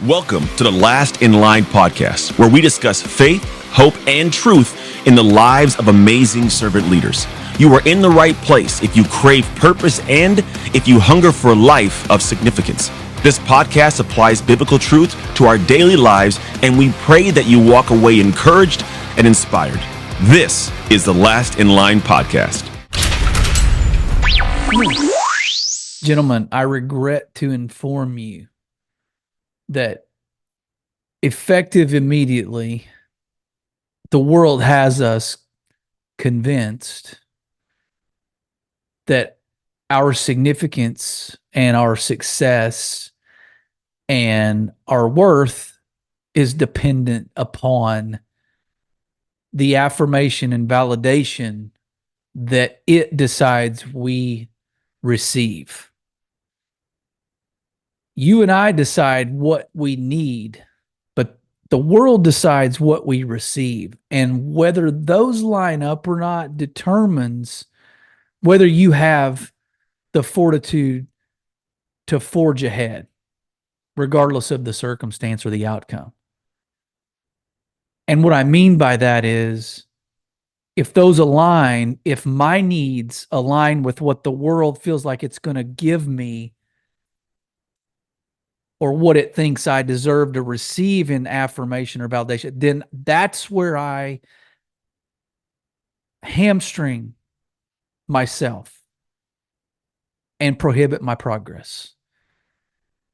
Welcome to the Last in Line podcast, where we discuss faith, hope, and truth in the lives of amazing servant leaders. You are in the right place if you crave purpose and if you hunger for a life of significance. This podcast applies biblical truth to our daily lives, and we pray that you walk away encouraged and inspired. This is the Last in Line podcast. Gentlemen, I regret to inform you that effective immediately, the world has us convinced that our significance and our success and our worth is dependent upon the affirmation and validation that it decides we receive. You and I decide what we need, but the world decides what we receive. And whether those line up or not determines whether you have the fortitude to forge ahead, regardless of the circumstance or the outcome. And what I mean by that is, if those align, if my needs align with what the world feels like it's going to give me, or what it thinks I deserve to receive in affirmation or validation, then that's where I hamstring myself and prohibit my progress.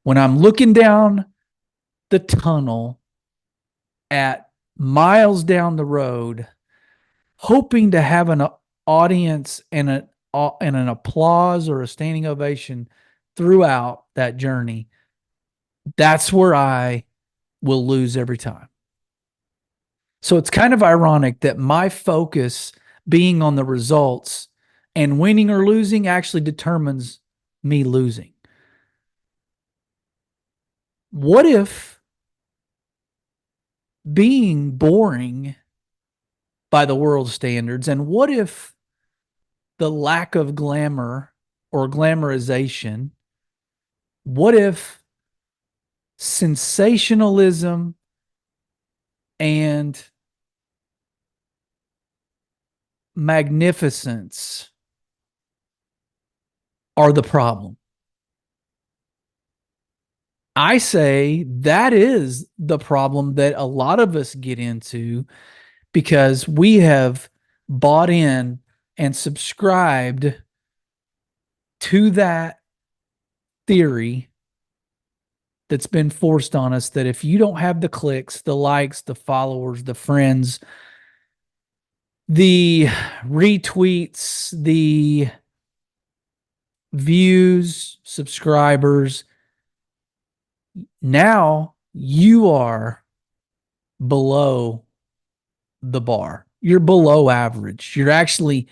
When I'm looking down the tunnel at miles down the road, hoping to have an audience and an applause or a standing ovation throughout that journey, that's where I will lose every time. So it's kind of ironic that my focus being on the results and winning or losing actually determines me losing. What if being boring by the world's standards, and what if the lack of glamour or glamorization, what if sensationalism and magnificence are the problem? I say that is the problem that a lot of us get into, because we have bought in and subscribed to that theory that's been forced on us, that if you don't have the clicks, the likes, the followers, the friends, the retweets, the views, subscribers, now you are below the bar. You're below average. You're actually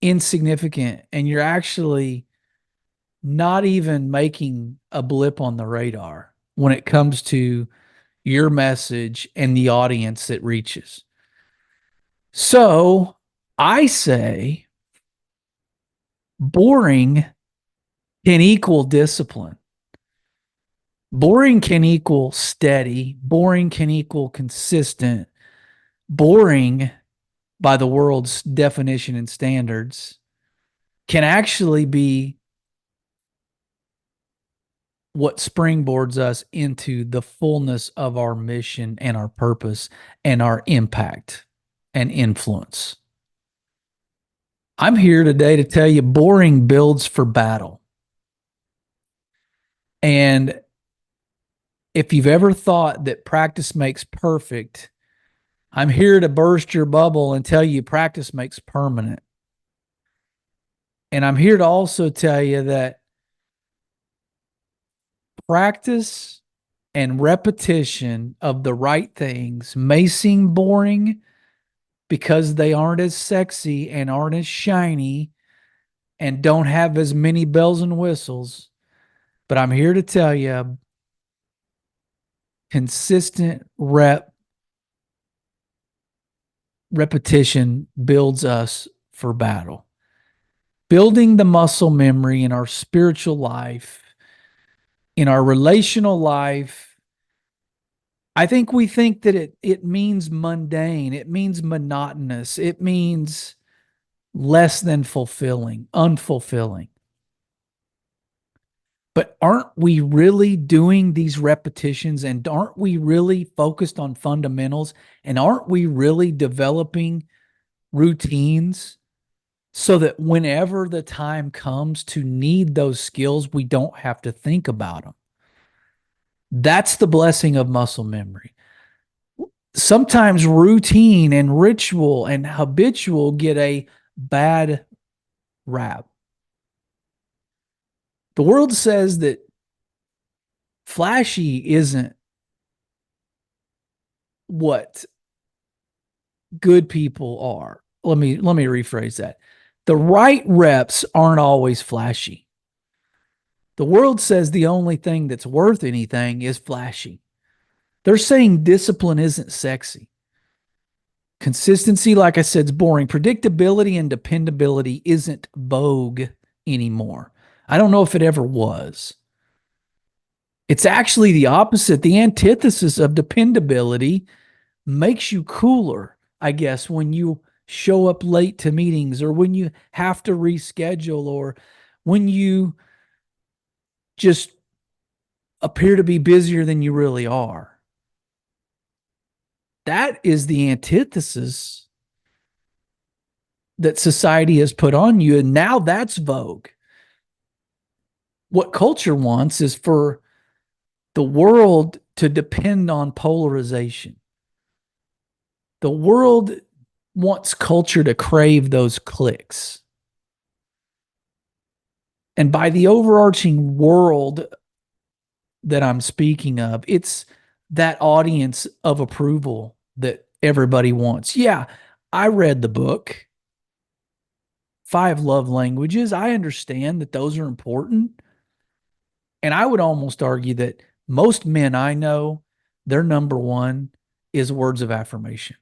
insignificant, and you're actually not even making a blip on the radar when it comes to your message and the audience it reaches. So I say boring can equal discipline. Boring can equal steady. Boring can equal consistent. Boring, by the world's definition and standards, can actually be what springboards us into the fullness of our mission and our purpose and our impact and influence. I'm here today to tell you boring builds for battle. And if you've ever thought that practice makes perfect, I'm here to burst your bubble and tell you practice makes permanent. And I'm here to also tell you that practice and repetition of the right things may seem boring because they aren't as sexy and aren't as shiny and don't have as many bells and whistles. But I'm here to tell you, consistent repetition builds us for battle. Building the muscle memory in our spiritual life, in our relational life, I think we think that it means mundane, it means monotonous, it means less than fulfilling, unfulfilling. But aren't we really doing these repetitions, and aren't we really focused on fundamentals, and aren't we really developing routines so that whenever the time comes to need those skills, we don't have to think about them? That's the blessing of muscle memory. Sometimes routine and ritual and habitual get a bad rap. The world says that flashy isn't what good people are. Let me rephrase that. The right reps aren't always flashy. The world says the only thing that's worth anything is flashy. They're saying discipline isn't sexy. Consistency, like I said, is boring. Predictability and dependability isn't vogue anymore. I don't know if it ever was. It's actually the opposite. The antithesis of dependability makes you cooler, I guess, when you show up late to meetings, or when you have to reschedule, or when you just appear to be busier than you really are. That is the antithesis that society has put on you, and now that's vogue. What culture wants is for the world to depend on polarization. The world wants culture to crave those clicks. And by the overarching world that I'm speaking of, it's that audience of approval that everybody wants. Yeah, I read the book, 5 Love Languages. I understand that those are important. And I would almost argue that most men I know, their number one is words of affirmation.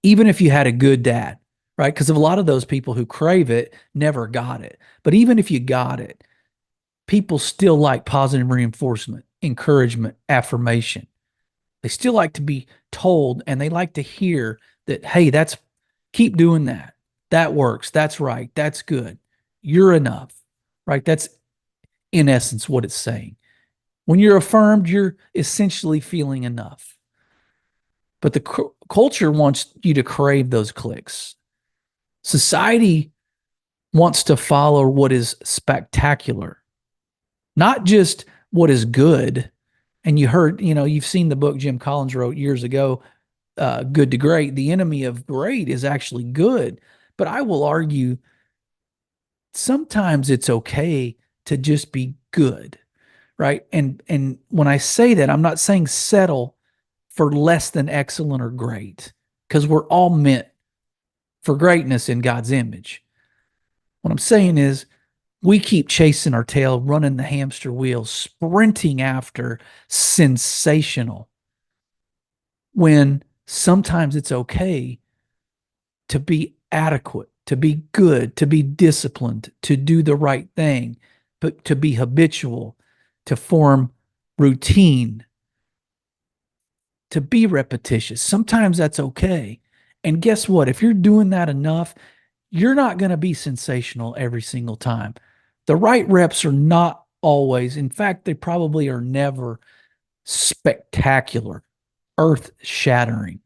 Even if you had a good dad, right? Because a lot of those people who crave it never got it. But even if you got it, people still like positive reinforcement, encouragement, affirmation. They still like to be told, and they like to hear that, hey, keep doing that. That works. That's right. That's good. You're enough, right? That's in essence what it's saying. When you're affirmed, you're essentially feeling enough. But the culture wants you to crave those clicks. Society wants to follow what is spectacular, not just what is good. And you've seen the book Jim Collins wrote years ago, Good to Great. The enemy of great is actually good. But I will argue sometimes it's okay to just be good, right? And when I say that, I'm not saying settle for less than excellent or great, because we're all meant for greatness in God's image. What I'm saying is we keep chasing our tail, running the hamster wheel, sprinting after sensational, when sometimes it's okay to be adequate, to be good, to be disciplined, to do the right thing, but to be habitual, to form routine, to be repetitious. Sometimes that's okay. And guess what? If you're doing that enough, you're not going to be sensational every single time. The right reps are not always, in fact, they probably are never spectacular, earth-shattering.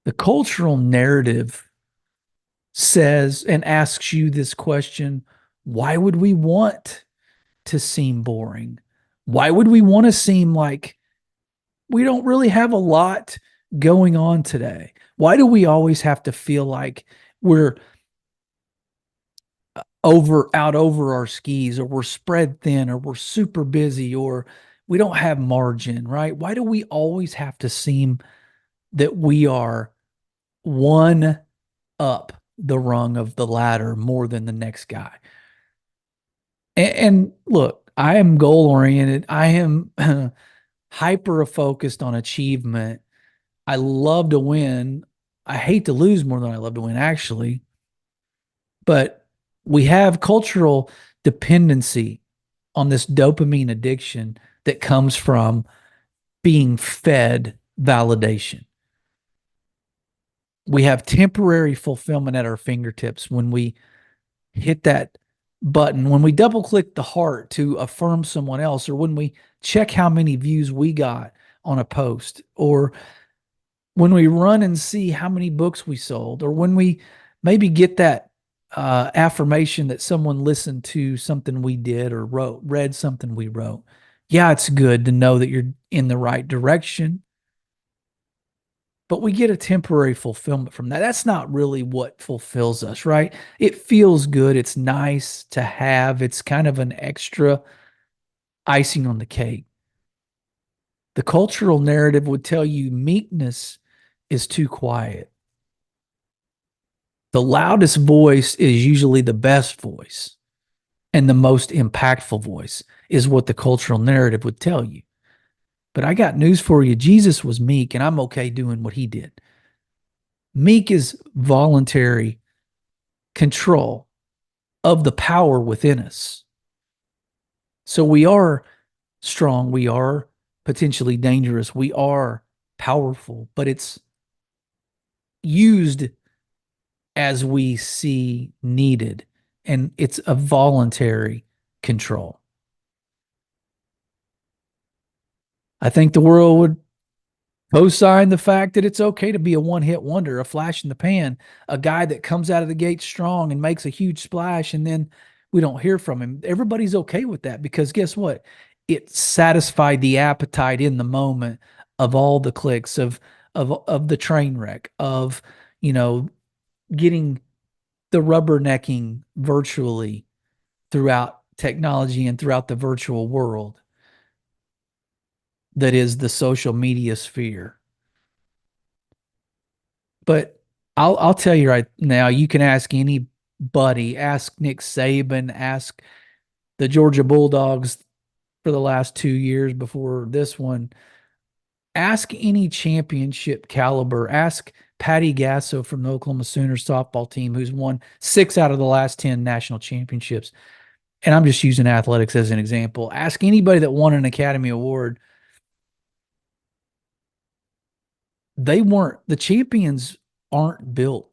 The cultural narrative says and asks you this question: why would we want to seem boring? Why would we want to seem like we don't really have a lot going on today? Why do we always have to feel like we're out over our skis, or we're spread thin, or we're super busy, or we don't have margin, right? Why do we always have to seem that we are one up the rung of the ladder more than the next guy? And look, I am goal oriented. I am hyper focused on achievement. I love to win. I hate to lose more than I love to win, actually. But we have cultural dependency on this dopamine addiction that comes from being fed validation. We have temporary fulfillment at our fingertips when we hit that button, when we double click the heart to affirm someone else, or when we check how many views we got on a post, or when we run and see how many books we sold, or when we maybe get that affirmation that someone listened to something we did or read something we wrote. Yeah, it's good to know that you're in the right direction, but we get a temporary fulfillment from that. That's not really what fulfills us, right? It feels good. It's nice to have. It's kind of an extra icing on the cake. The cultural narrative would tell you meekness is too quiet. The loudest voice is usually the best voice, and the most impactful voice is what the cultural narrative would tell you. But I got news for you. Jesus was meek, and I'm okay doing what he did. Meek is voluntary control of the power within us. So we are strong. We are potentially dangerous. We are powerful, but it's used as we see needed, and it's a voluntary control. I think the world would co-sign the fact that it's okay to be a one-hit wonder, a flash in the pan, a guy that comes out of the gate strong and makes a huge splash, and then we don't hear from him. Everybody's okay with that because guess what? It satisfied the appetite in the moment of all the clicks of the train wreck, of getting the rubbernecking virtually throughout technology and throughout the virtual world that is the social media sphere. But I'll tell you right now, you can ask anybody, ask Nick Saban, ask the Georgia Bulldogs for the last 2 years before this one, ask any championship caliber, ask Patty Gasso from the Oklahoma Sooners softball team, who's won 6 out of the last 10 national championships. And I'm just using athletics as an example. Ask anybody that won an Academy Award. The champions aren't built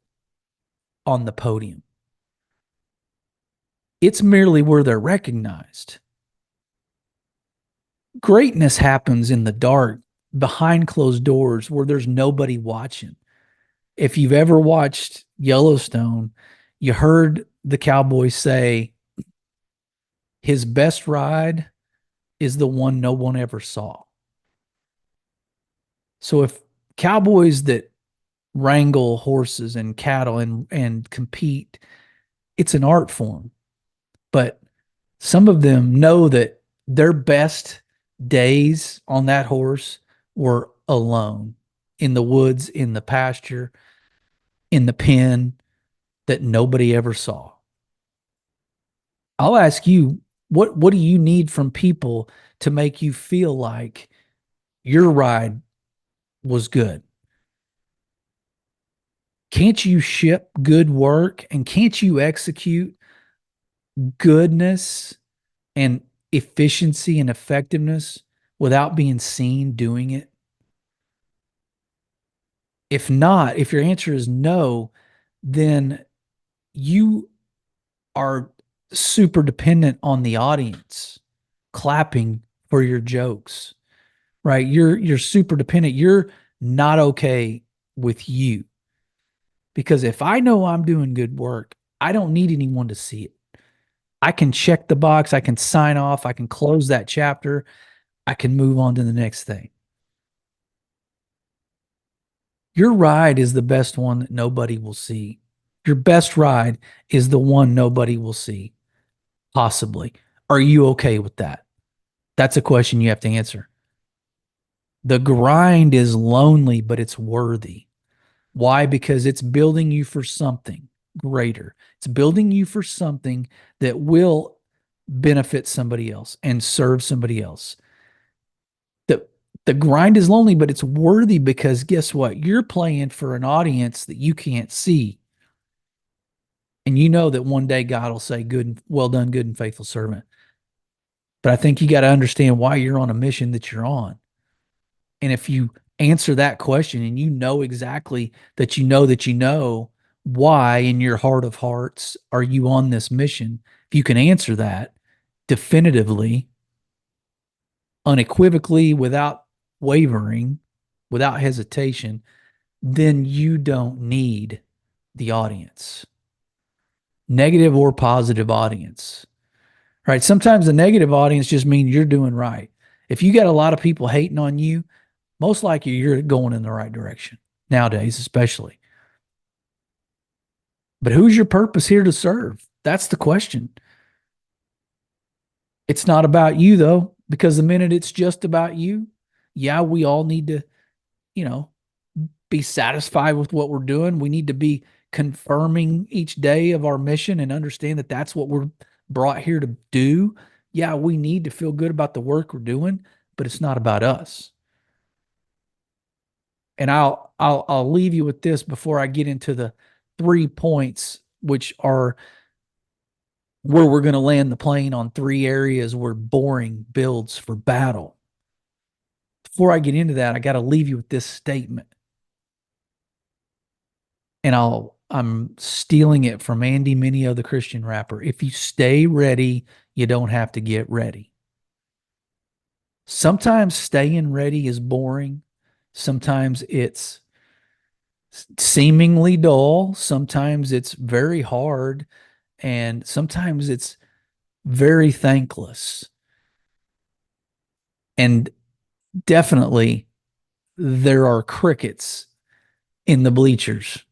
on the podium. It's merely where they're recognized. Greatness happens in the dark, behind closed doors, where there's nobody watching. If you've ever watched Yellowstone, you heard the cowboy say, his best ride is the one no one ever saw. So if cowboys that wrangle horses and cattle and compete, it's an art form. But some of them know that their best days on that horse were alone in the woods, in the pasture, in the pen that nobody ever saw. I'll ask you, what do you need from people to make you feel like your ride was good? Can't you ship good work, and can't you execute goodness and efficiency and effectiveness without being seen doing it? If not, if your answer is no, then you are super dependent on the audience clapping for your jokes, right? You're super dependent. You're not okay with you. Because if I know I'm doing good work, I don't need anyone to see it. I can check the box, I can sign off, I can close that chapter, I can move on to the next thing. Your ride is the best one that nobody will see. Your best ride is the one nobody will see, possibly. Are you okay with that? That's a question you have to answer. The grind is lonely, but it's worthy. Why? Because it's building you for something greater. It's building you for something that will benefit somebody else and serve somebody else. The grind is lonely, but it's worthy because guess what? You're playing for an audience that you can't see. And you know that one day God will say, good, well done, good and faithful servant. But I think you got to understand why you're on a mission that you're on. And if you answer that question and you know exactly that you know why in your heart of hearts are you on this mission, if you can answer that definitively, unequivocally, without wavering, without hesitation, then you don't need the audience, negative or positive audience, right? Sometimes the negative audience just means you're doing right. If you got a lot of people hating on you, most likely you're going in the right direction nowadays, especially. But who's your purpose here to serve? That's the question. It's not about you, though, because the minute it's just about you, yeah, we all need to, you know, be satisfied with what we're doing. We need to be confirming each day of our mission and understand that that's what we're brought here to do. Yeah, we need to feel good about the work we're doing, but it's not about us. And I'll leave you with this before I get into the 3 points, which are where we're going to land the plane on 3 areas where boring builds for battle. Before I get into that, I got to leave you with this statement. And I'm stealing it from Andy Mineo, the Christian rapper. If you stay ready, you don't have to get ready. Sometimes staying ready is boring. Sometimes it's seemingly dull. Sometimes it's very hard. And sometimes it's very thankless. And definitely there are crickets in the bleachers.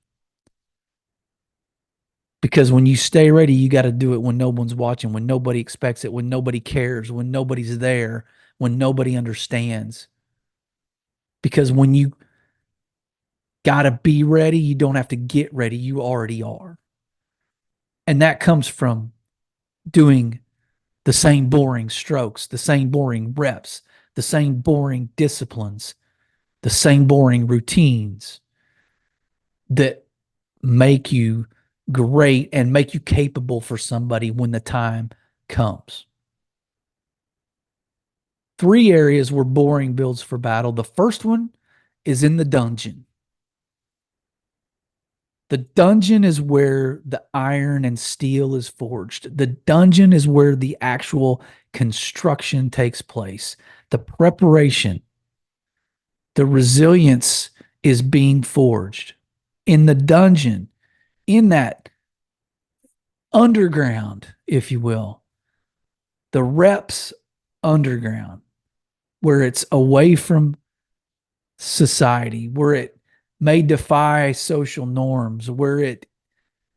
Because when you stay ready, you got to do it when no one's watching, when nobody expects it, when nobody cares, when nobody's there, when nobody understands. Because when you got to be ready, you don't have to get ready. You already are. And that comes from doing the same boring strokes, the same boring reps, the same boring disciplines, the same boring routines that make you great and make you capable for somebody when the time comes. 3 areas where boring builds for battle. The first one is in the dungeon. The dungeon is where the iron and steel is forged. The dungeon is where the actual construction takes place. The preparation, the resilience is being forged. In the dungeon, in that underground, if you will, the reps underground, where it's away from society, where it may defy social norms, where it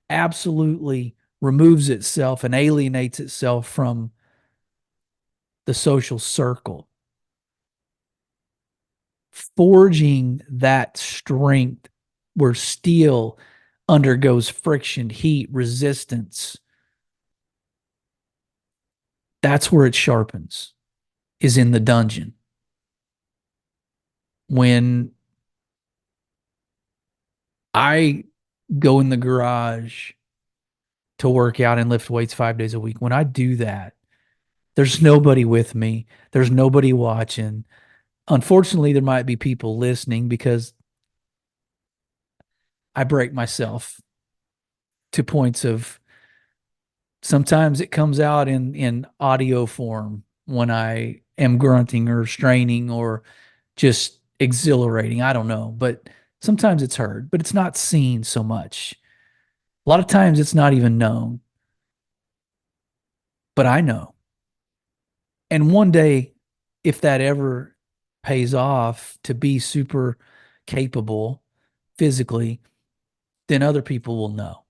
absolutely removes itself and alienates itself from the social circle. Forging that strength where steel undergoes friction, heat, resistance. That's where it sharpens, is in the dungeon. When I go in the garage to work out and lift weights 5 days a week, when I do that, there's nobody with me. There's nobody watching. Unfortunately, there might be people listening because I break myself to points of sometimes it comes out in audio form when I am grunting or straining or just exhilarating. I don't know, but sometimes it's heard, but it's not seen so much. A lot of times it's not even known, but I know. And one day, if that ever pays off to be super capable physically, then other people will know.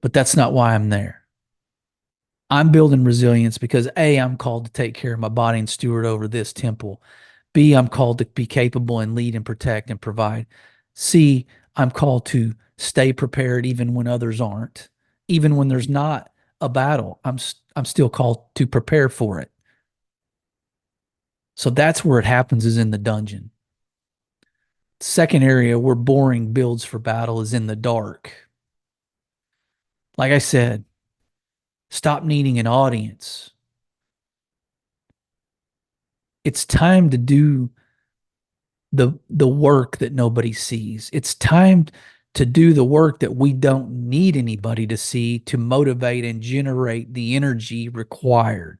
But that's not why I'm there. I'm building resilience because A, I'm called to take care of my body and steward over this temple. B, I'm called to be capable and lead and protect and provide. C, I'm called to stay prepared even when others aren't. Even when there's not a battle, I'm still called to prepare for it. So that's where it happens, is in the dungeon. Second area where boring builds for battle is in the dark. Like I said, stop needing an audience. It's time to do the work that nobody sees. It's time to do the work that we don't need anybody to see to motivate and generate the energy required.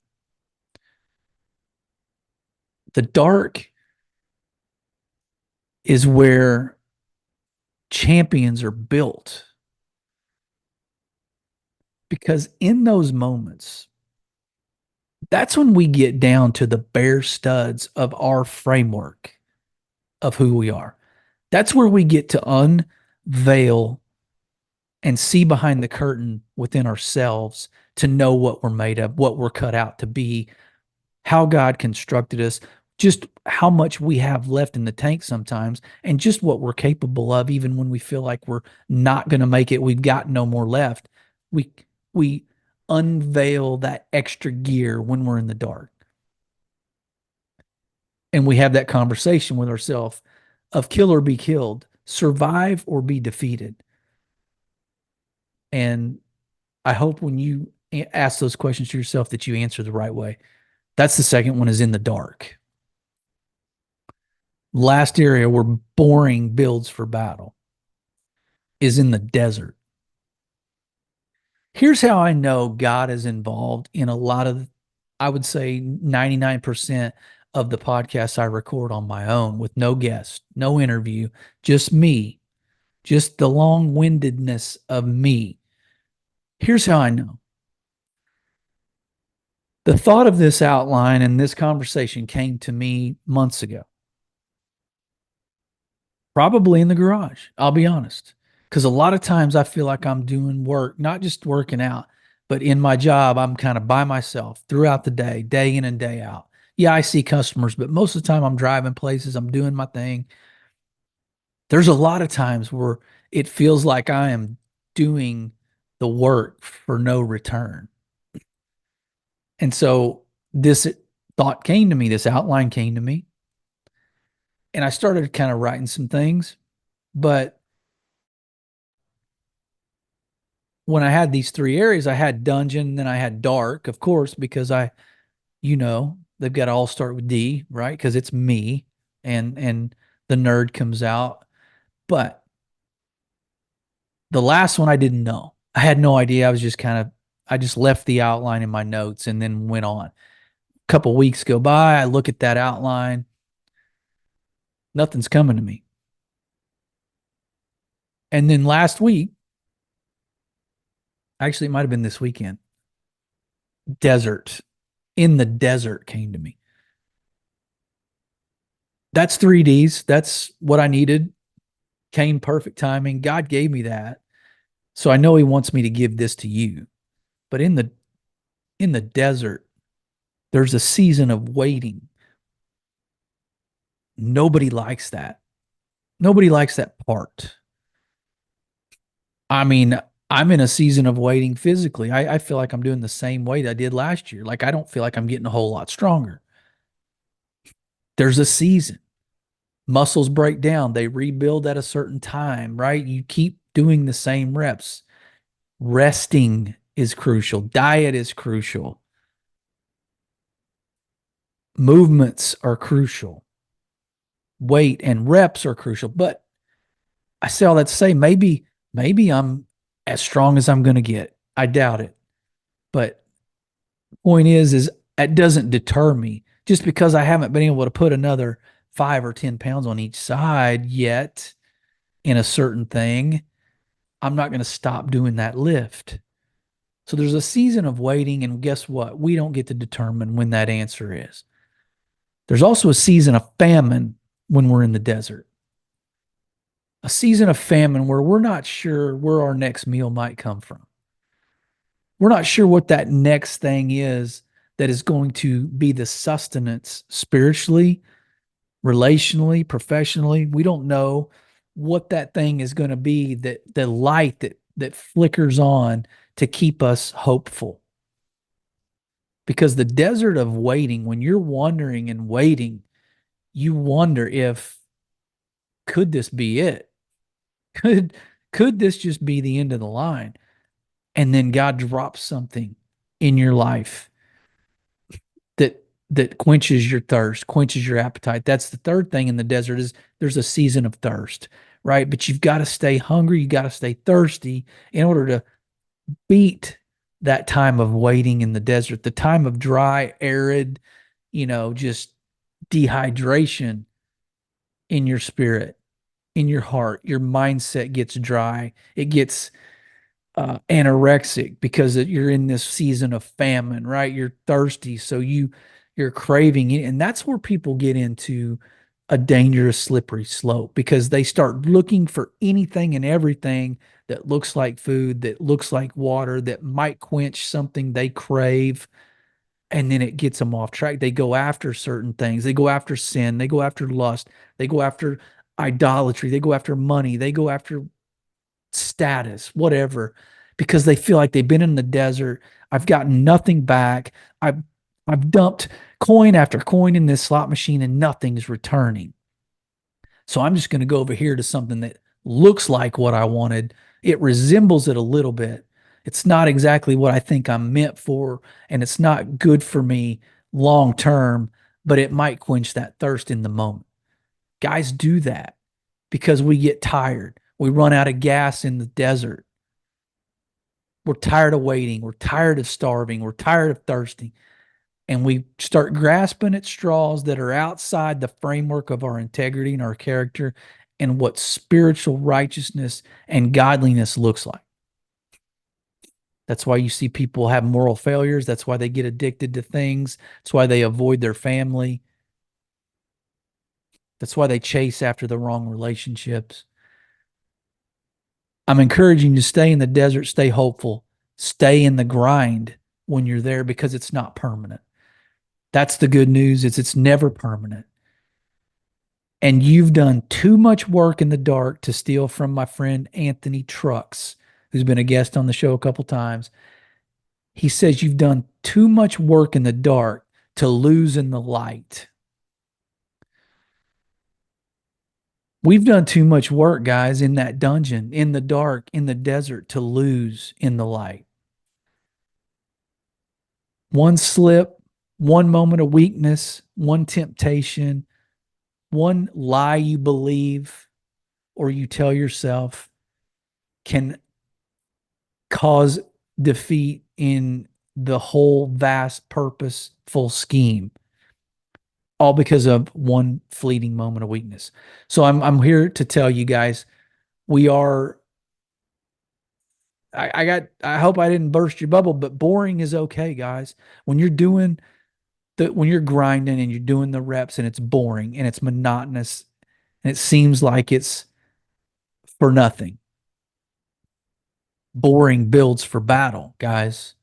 The dark is where champions are built. Because in those moments, that's when we get down to the bare studs of our framework of who we are. That's where we get to unveil and see behind the curtain within ourselves to know what we're made of, what we're cut out to be, how God constructed us, just how much we have left in the tank sometimes, and just what we're capable of, even when we feel like we're not going to make it, we've got no more left. We unveil that extra gear when we're in the dark. And we have that conversation with ourselves of kill or be killed, survive or be defeated. And I hope when you ask those questions to yourself that you answer the right way. That's the second one, is in the dark. Last area where boring builds for battle is in the desert. Here's how I know God is involved in a lot of, I would say 99% of the podcasts I record on my own with no guest, no interview, just me, just the long-windedness of me. Here's how I know. The thought of this outline and this conversation came to me months ago. Probably in the garage, I'll be honest. Because a lot of times I feel like I'm doing work, not just working out, but in my job, I'm kind of by myself throughout the day in and day out. Yeah, I see customers, but most of the time I'm driving places, I'm doing my thing. There's a lot of times where it feels like I am doing the work for no return. And so this thought came to me, this outline came to me, and I started kind of writing some things. But when I had these three areas, I had dungeon, then I had dark, of course, because they've got to all start with D, right? Because it's me, and the nerd comes out. But the last one I didn't know. I had no idea. I just left the outline in my notes and then went on. A couple weeks go by, I look at that outline. Nothing's coming to me. And then last week, actually, it might have been this weekend, desert. In the desert came to me. That's 3Ds. That's what I needed. Came perfect timing. God gave me that. So I know he wants me to give this to you. But in the desert, there's a season of waiting. Nobody likes that. Nobody likes that part. I mean, I'm in a season of waiting physically. I feel like I'm doing the same weight I did last year. Like, I don't feel like I'm getting a whole lot stronger. There's a season. Muscles break down. They rebuild at a certain time, right? You keep doing the same reps. Resting is crucial. Diet is crucial. Movements are crucial. Weight and reps are crucial. But I say all that to say, maybe I'm as strong as I'm going to get. I doubt it. But point is it doesn't deter me. Just because I haven't been able to put another 5 or 10 pounds on each side yet in a certain thing, I'm not going to stop doing that lift. So there's a season of waiting, and guess what? We don't get to determine when that answer is. There's also a season of famine when we're in the desert. A season of famine where we're not sure where our next meal might come from. We're not sure what that next thing is that is going to be the sustenance spiritually, relationally, professionally. We don't know what that thing is going to be, that the light that flickers on to keep us hopeful. Because the desert of waiting, when you're wandering and waiting, you wonder if, could this be it? Could this just be the end of the line? And then God drops something in your life that that quenches your thirst, quenches your appetite. That's the third thing in the desert is there's a season of thirst, right? But you've got to stay hungry, you got to stay thirsty in order to beat that time of waiting in the desert, the time of dry, arid, just dehydration in your spirit, in your heart. Your mindset gets dry. It gets anorexic because you're in this season of famine, right? You're thirsty, so you're craving it, and that's where people get into a dangerous slippery slope because they start looking for anything and everything that looks like food, that looks like water, that might quench something they crave, and then it gets them off track. They go after certain things. They go after sin. They go after lust. They go after idolatry. They go after money. They go after status, whatever, because they feel like they've been in the desert. I've gotten nothing back. I've dumped coin after coin in this slot machine and nothing's returning. So I'm just going to go over here to something that looks like what I wanted. It resembles it a little bit. It's not exactly what I think I'm meant for, and it's not good for me long term, but it might quench that thirst in the moment. Guys do that because we get tired. We run out of gas in the desert. We're tired of waiting. We're tired of starving. We're tired of thirsting. And we start grasping at straws that are outside the framework of our integrity and our character and what spiritual righteousness and godliness looks like. That's why you see people have moral failures. That's why they get addicted to things. That's why they avoid their family. That's why they chase after the wrong relationships. I'm encouraging you to stay in the desert, stay hopeful, stay in the grind when you're there because it's not permanent. That's the good news. It's never permanent. And you've done too much work in the dark, to steal from my friend Anthony Trucks, who's been a guest on the show a couple times. He says you've done too much work in the dark to lose in the light. We've done too much work, guys, in that dungeon, in the dark, in the desert, to lose in the light. One slip, one moment of weakness, one temptation, one lie you believe or you tell yourself can cause defeat in the whole vast purposeful scheme, all because of one fleeting moment of weakness. So I'm here to tell you guys, we are I hope I didn't burst your bubble, but boring is okay, guys. When you're doing when you're grinding and you're doing the reps and it's boring and it's monotonous and it seems like it's for nothing. Boring builds for battle, guys.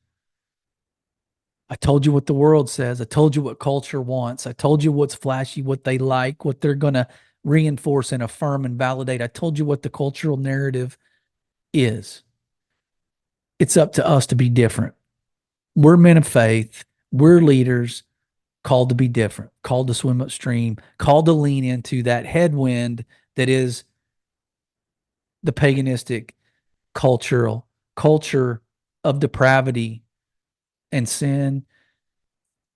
I told you what the world says. I told you what culture wants. I told you what's flashy, what they like, what they're going to reinforce and affirm and validate. I told you what the cultural narrative is. It's up to us to be different. We're men of faith. We're leaders, called to be different, called to swim upstream, called to lean into that headwind that is the paganistic culture of depravity and sin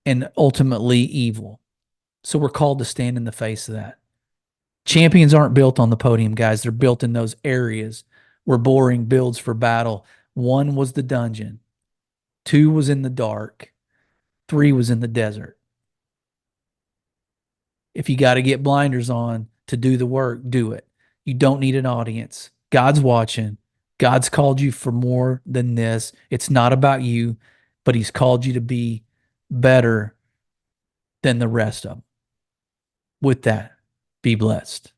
and ultimately evil. So we're called to stand in the face of that. Champions aren't built on the podium, guys. They're built in those areas where boring builds for battle. 1 was the dungeon. 2 was in the dark. 3 was in the desert. If you got to get blinders on to do the work, do it. You don't need an audience. God's watching. God's called you for more than this. It's not about you, but he's called you to be better than the rest of them. With that, be blessed.